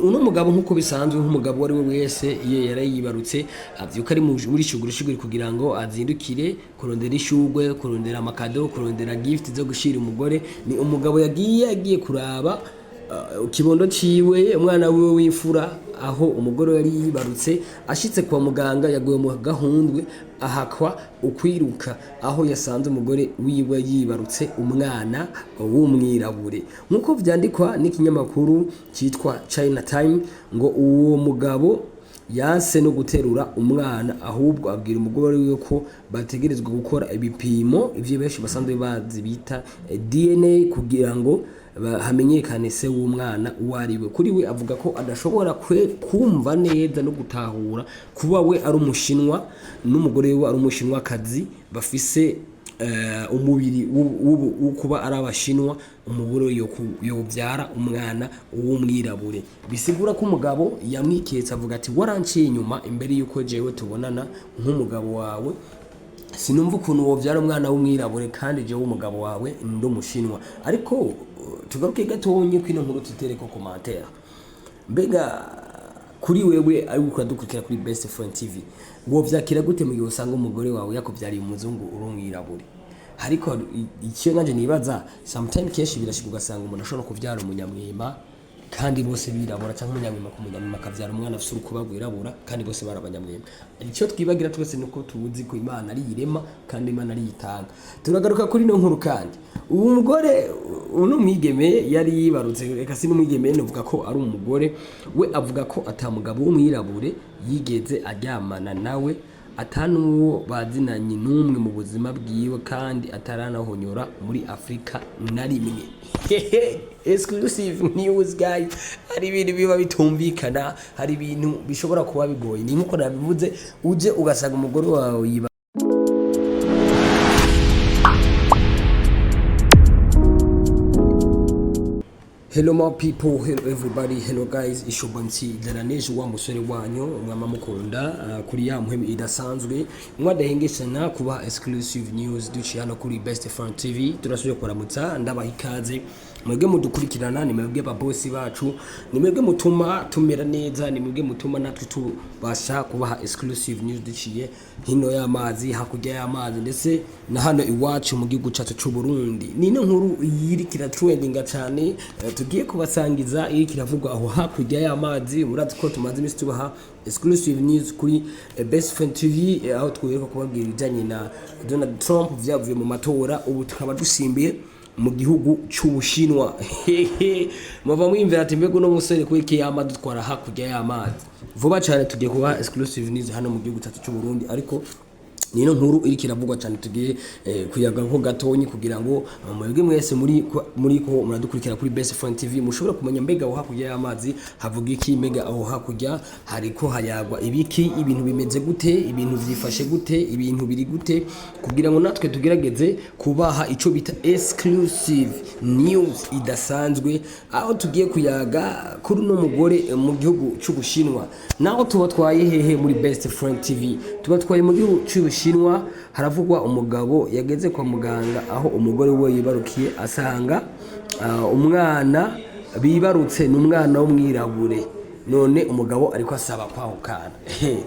Uno mugabo nkuko bisanzwe nk'umugabo wari we wese iyo yarayibarutse avyuka ari muri shuguri kugira ngo azindukire kurondera ishugwe, kurondera amakado, kurondera gift zo gushira umugore. Ni umugabo yagiye kuraba kibondo ciwe umwana wiwe w'imfura aho umugore yari yibarutse ashitse kwa muganga yaguye mu gahundwe ahakwa ukwiruka aho yasanze umugore wiwe yibarutse umwana w'umwirabure nkuko vyandikwa n'ikinyamakuru citwa China Time ngo uwo mugabo yanse no guterura umwana ahubwo abwira umugore wiwe ko bategerezwa gukora ibipimo ivyo benshi basanzwe bazi bita DNA kugira ngo hamenyekane se w'umwana uwariwe. Kuri we avuga ko adashobora kumva neza no gutahura kuba we ari umushinwa n'umugore we ari umushinwa kazi bafise umubiri kuba ari abashinwa umugore yobyara umwana w'umwirabure. Bisigura ko umugabo yamwiketse avuga ati waranciye inyuma imbere yuko jewe tubonana nk'umugabo wawe sinumva ukuntu wovyara umwana w'umwirabure kandi jewe umugabo wawe ndo mushinwa. Ariko tugaruke gatonye kwino nkuru tutereko commentaire mbega kuri wewe ari ukuradukurikira kuri Best Friend TV wovyakira gute mu gihe usanga umugore wawe yakovyariye umuzungu urumwirabure? Hariko icyo nanje nibaza sometimes keshi birashika ugasanga umuntu ashobora kuvyara umunyamwema kandi bose birabura cyangwa umunyamwema ku munyamwema akavyara umwana afite urukuba rwirabura kandi bose barabanyamwema. Icyo twibagira twese nuko tubuzi ko Imana ari irema kandi Imana ari itanga. Turagaruka kuri no nkuru kandi uwo mugore uno mwigeme yari yibarutse reka si n'umwigeme novuga ko ari umugore we avuga ko atamugabo w'umwirabure yigeze aryamana nawe atanuwo bazinanye numwe mu buzima bwiwe kandi ataranahonyora muri Afrika na rimwe. Exclusive news guys, hari ibintu biba bitumvikana, hari ibintu bishobora kuba bigoye. Ni nkuko nabivuze uje ugasanga umugore wawe yiba. Hello my people, hello everybody, hello guys, ishobansi daraneje wa musore wanyu mwama mukunda kuri ya muhemi idasanzwe mwadahengeshana kuba exclusive news duci hano kuri Best Friend TV. Turasubiye kuramutsa ndabaha ikaze mwebwe mudukurikirana, ni mwebwe babosi bacu, ni mwebwe mutuma tumera neza, ni mwebwe mutuma natwe tubasha kubaha exclusive news duciye hino y'amazi hakurya y'amazi ndetse na hano iwacu mu gihugu cyacu cy'u Burundi. Ni no nkuru yirikira trendinga cyane tugiye kubasangiza iri kiravugwa aho hakurya y'amazi. Murazi ko tumaze imisi tubaha exclusive news kuri Best Friend TV aho twireka kubabwira ibijanye na Donald Trump vyavuye mu matora, ubu tukaba dusimbiye mu gihugu cy'Ubushinwa. Mava mwimvira ati mbego no musore kweke yamadutwara hakurya y'amazi. Vuba cyane tugiye kuba exclusive news hano mu gihugu cyacu cy'u Burundi, ariko nino nkuru iri kiravugwa cyane tugiye kuyaga nko gatonyi kugira ngo mwebwe mwese muri ko muradukurikira kuri Best Friend TV mushobora kumenya mbega aho hakurya y'amazi havuga iki, mbega aho hakurya hariko hayagwa ibiki, ibintu bimeze gute, ibintu vyifashe gute, ibintu biri gute, kugira ngo natwe tugerageze kubaha ico bita exclusive news idasanzwe aho tugiye kuyaga kuri no mugore mu gihugu cy'Ubushinwa. Naho tubatwaye hehe muri Best Friend TV? Tubatwaye mu gihugu cy'Ubushinwa. Haravugwa umugabo yageze kwa muganga aho umugore we yibarukiye asanga umwana bibarutse n'umwana w'umwirabure, none umugabo ariko asaba kwahukana.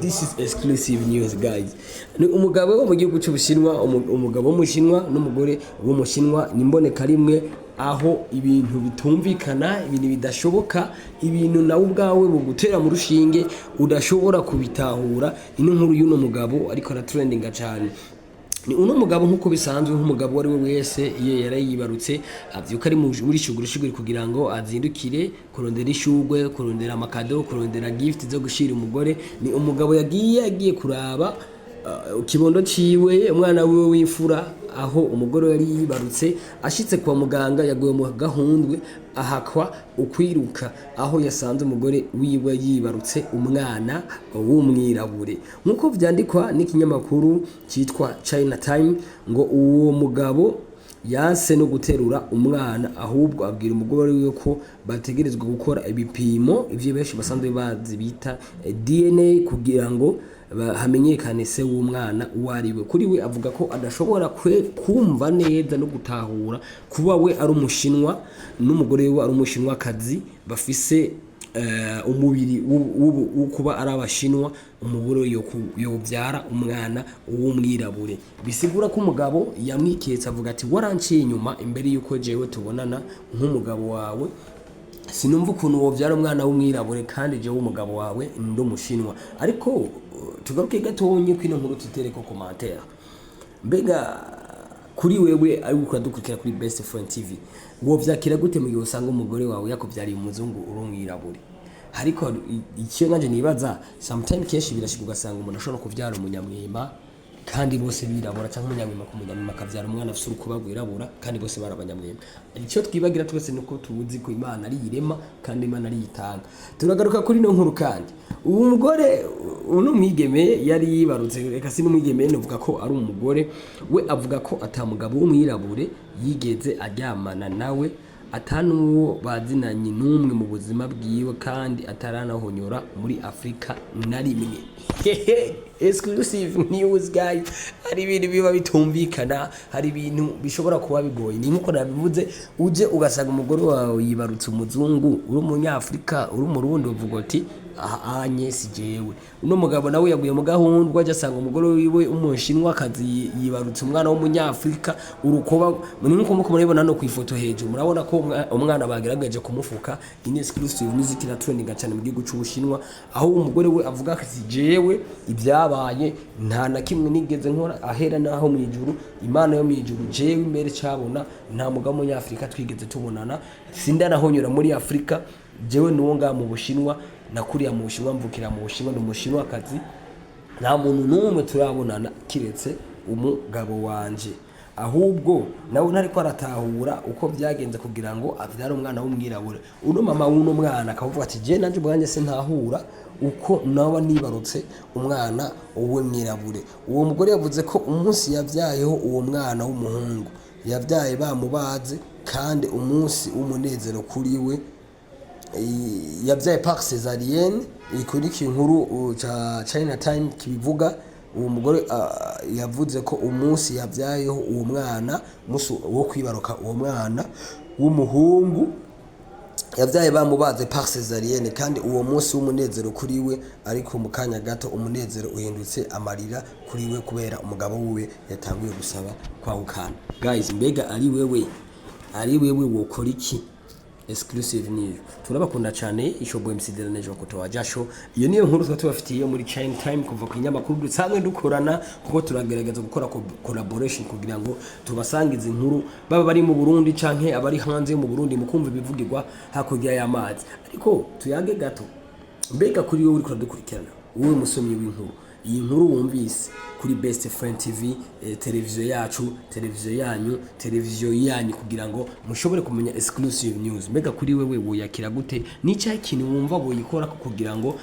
This is exclusive news guys. Ni umugabo wo mu gihugu cy'Ubushinwa, umugabo w'umushinwa n'umugore w'umushinwa nimboneka rimwe aho ibintu bitumvikana, ibintu bidashoboka, ibintu nawe ubwawe bugutera mu rushinge udashobora kubitahura. Ino nkuru y'uno mugabo ariko aratrendinga cyane. Ni uno mugabo nkuko bisanzwe nk'umugabo wari we wese iyo yarayibarutse avyuka ari muri shuguri kugira ngo azindukire kurondera ishugwe, kurondera amakado, kurondera gift zo gushira umugore. Ni umugabo yagiye kuraba kibondo ciwe umwana wiwe w'imfura aho umugore yari yibarutse ashitse kwa muganga yaguye mu gahundwe ahakwa ukwiruka aho yasanze umugore wiwe yibarutse umwana w'umwirabure. Nkuko vyandikwa n'ikinyamakuru citwa China Time ngo uwo mugabo yanse no guterura umwana ahubwo abwira umugore wiwe ko bategerezwa gukora ibipimo ivyo benshi basanzwe bazi bita DNA kugira ngo hamenyekane se w'umwana uwariwe. Kuri we avuga ko adashobora kumva neza no gutahura kuba we ari umushinwa n'umugore we ari umushinwa kazi bafise umubiri kuba ari abashinwa umuburo yobyara umwana w'umwirabure bisigura ko umugabo yamwiketse avuga ati waranciye inyuma imbere yuko jewe tubonana nk'umugabo wawe sinumva ukuntu wobyara umwana w'umwirabure kandi jewe umugabo wawe ndi umushinwa ariko tugaruke gatonye kwino nkuru tutereko commentaire mbega kuri wewe ari gukora dukurikira kuri Best Friend TV wovyakira gute mu gihe usanga umugore wawe yakubyariye umuzungu urumwirabure ariko icyo nanje nibaza sometimes keshi birashika ugasanga umuntu ashobora kuvyara umunyamwima kandi bose birabura cyangwa umunyamwima ku munyamwima akavyara umwana afite urukuba rwirabura kandi bose barabanyamwima icyo twibagira twese nuko tubuzi ko Imana ari irema kandi Imana ari yitanga turagaruka kuri no nkuru kandi uwo mugore uno mwigeme yari yibarutse reka si n'umwigeme novuga ko ari umugore we avuga ko atamugabo w'umwirabure yigeze aryamana nawe atanuwo bazinanye n'umwe mu buzima bwiwe kandi ataranahonyora muri Afrika na rimwe exclusive news guys hari ibintu biba bitumvikana hari ibintu bishobora kuba bigoye ni nkuko nabivuze uje ugasanga umugore wawe yibarutse umuzungu uri umunyafrika uri mu Rundi uvuga ati anye si jewe uno mugabo nawe yaguye mu gahundwa ajasanga umugore wiwe umushinwa kazi yibarutse umwana w'umunyafrika urukoba nkuko muko murabona no kwifoto hejuru murabona ko umwana bagerageje kumufuka in exclusive music na trending cyane mu gihugu cy'Ubushinwa aho umugore we avuga ati jewe ibyabaye nta na kimwe nigeze nkora ahera naho mu ijuru Imana yo mu ijuru jewe imbere cyabona nta mugabo w'umunyafrika twigeze tubonana sindanahonyora muri Afrika jewe nuwonga mu Bushinwa nakuriya mu Bushinwa mvukira mu Bushinwa n'umushinwa kazi nta muntu n'umwe turabonana kiretse umugabo wanje ahubwo nawe nariko aratahura uko byagenze kugira ngo avyare umwana w'umwirabure uno mama w'uno mwana akavuga ati je nanje bwanje sintahura uko nawe nibarutse umwana w'umwirabure uwo mugore yavuze ko umunsi yavyayeho uwo mwana w'umuhungu yavyaye bamubaze kandi umunsi w'umunezero kuri we yavyaye par césarienne ikuriki inkuru cha China Time kibivuga uwo mugore yavuze ko umunsi yavyayeho uwo mwana musu wo kwibaruka uwo mwana w'umuhungu yavyaye bamubaze par césarienne kandi uwo munsi w'umunezero kuri we ariko mu kanya gato umunezero uhindutse amarira kuri we kubera umugabo wiwe yatanguye gusaba kwahukana guys mbega ari wewe wokora iki exclusive news turabakunda cyane ishoboye msidera nejo kutoa jasho iyo niyo nkuru twabafitiye muri China Time kuva ku nyamakuru dusanzwe dukorana kuko turagerageza gukora collaboration kugira ngo tubasangize inkuru baba bari mu Burundi canke abari hanze mu Burundi mukumva bivugirwa hakurya y'amazi ariko tuyage gato mbega kuri wowe uri kudukurikirana wowe musomyi w'inkuru iyi nkuru wumvise kuri Best Friend TV televiziyo yacu televiziyo yanyu kugira ngo mushobore kumenya exclusive news mbega kuri wewe woyakira gute n'icyayi kintu wumva boyikora kugira ngo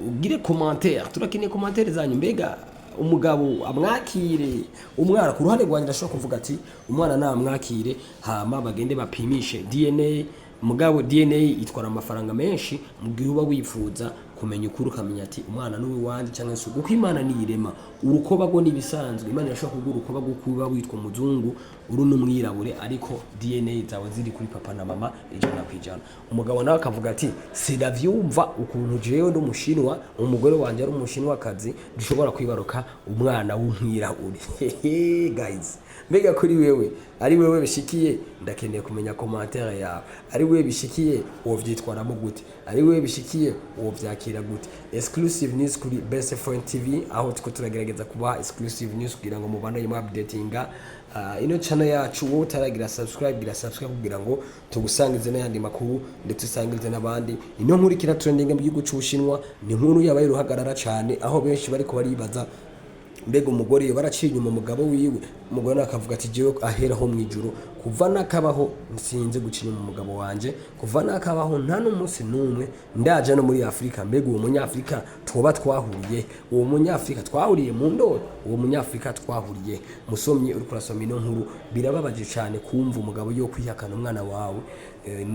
ugire commentaire turakeneye commentaire zanyu mbega umugabo amwakire umwana ku ruhande rwanje ndashobora kuvuga ati umwana namwakire hama bagende bapimishe DNA mugabo DNA itwara amafaranga menshi mu gihe uba wifuza kumenya ukuri ukamenya ati umwana n'uwi wanje cyangwa se uko Imana niyirema urukoba go nibisanzwe Imana yashaka kugira urukoba go kuba witwa umuzungu uru n'umwirabure ariko DNA zawe ziri kuri papa na mama ijana kwijana umugabo nawe akavuga ati siravyumva ukuntu jewe ndo mushinwa umugore wanje ari umushinwa kazi dushobora kwibaruka umwana w'umwirabure guys mbega kuri wewe ari wewe bishikiye ndakeneye kumenya commentaire yawe ari wewe bishikiye wovyitwaramo gute ari wewe bishikiye wovyakira gute exclusive news kuri Best Friend TV aho tuko turagerageza kuba exclusive news kugira ngo mubane mu updatinga ino channel yacu wowe utaragira subscribe kugira ngo tugusangize n'ayandi makuru ndetse usangize n'abandi ino nkuru kira trending mu gihugu cy'Ubushinwa ni nkuru yabaye ruhagarara cyane aho benshi bari ko baribaza mbega umugore yo baraciye inyuma umugabo wiwe umugore akavuga ati jewe aheraho mu ijuru kuva nakabaho nsinze gucinya umugabo wanje kuva nakabaho nta n'umunsi numwe ndaje no muri Afrika mbega uwo munyafrika twoba twahuriye uwo munyafrika twahuriye mu ndoro uwo munyafrika twahuriye musomye uri kurasoma ino nkuru birababaje cyane kumva umugabo yo kwihakana umwana wawe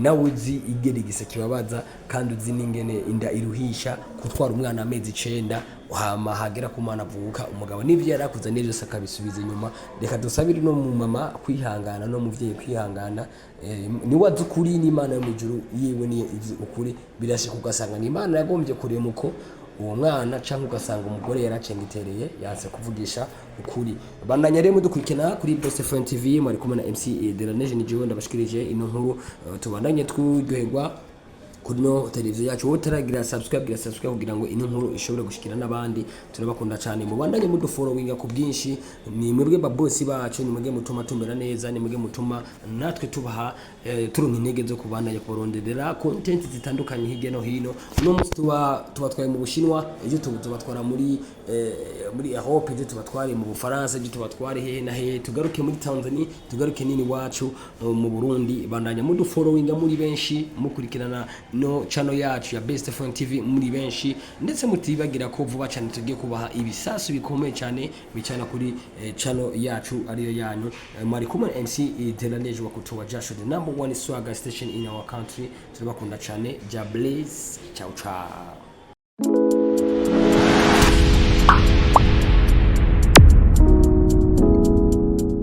nawe uzi igerigise kibabaza kandi uzi n'ingene inda iruhisha gutwara umwana amezi 9 hama hagera ku mwana avuka umugabo n'ivyo yarakuze neza akabisubiza inyuma. Reka dusabire no mu mama kwihangana no muvyeyi kwihangana, ni wazukuri n'Imana yo mu ijuru yiwe ni ukuri. Birashika ugasanga ni Imana yagombye kuremuko uwo mwana canke ugasanga umugore yaracengitereye yanse kuvugisha ukuri. Bandanya rero dukurikirana kuri Best Friend TV, mwari kumwe na MC de la Neige ni jewe ndabashikirije ino nkuru. Tubandanye twuryoherwa kuri no televiziyo yacu. Wotaragira subscribe kugira ngo ino nkuru ishobore gushikira n'abandi. Turabakunda cyane, mubandanye mudufollowinga ku bwinshi. Ni mwebwe babosi bacu, ni mwebwe mutuma tumbera neza, ni mwebwe mutuma natwe tubaha turunka intege zo kubandanya kubarondera content zitandukanye hirya no hino. No munsi tubatwaye mu Bushinwa, ejo tubatwara muri Europe, ejo tubatware mu Bufaransa, ejo tubatware he na he, tugaruke muri Tanzania, tugaruke nini wacu mu Burundi. Bandanya mudufollowinga muri benshi, mukurikirana no channel yacu ya Best Friend TV muri benshi, ndetse mutibagira ko vuba cyane tugiye kubaha ibisasu bikomeye cyane bicana kuri channel yacu ariyo yanyu. Mwari kumwe MC de la Neige wa kutoa jasho, the #1 swagger station in our country. Turabakunda cyane. Ja bless, ciao ciao.